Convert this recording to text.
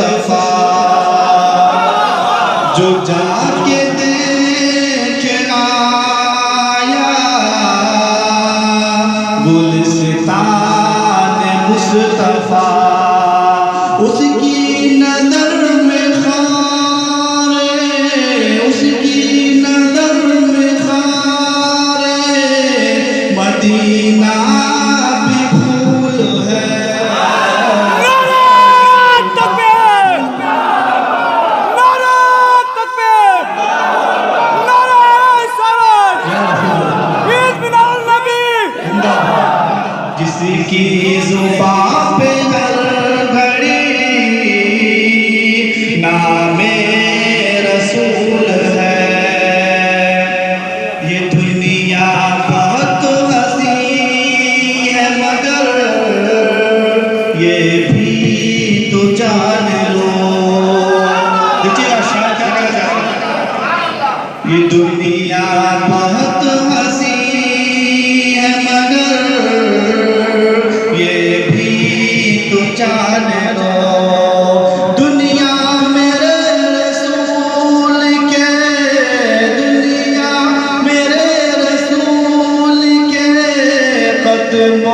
मुस्तफा जो जाके देख आया गुलिस्तान मुस्तफा उसकी नजर में खारे उसकी नजर में खारे मदीना भी फूल है। जिसकी जुबान पे हर घड़ी नामे रसूल है। ये दुनिया बहुत हंसी है मगर ये भी तो जान लो। देखिए शायर क्या कहना चाहते हैं। ये दुनिया बहुत हंसी है मगर जान लो दुनिया मेरे रसूल के दुनिया मेरे रसूल के कदम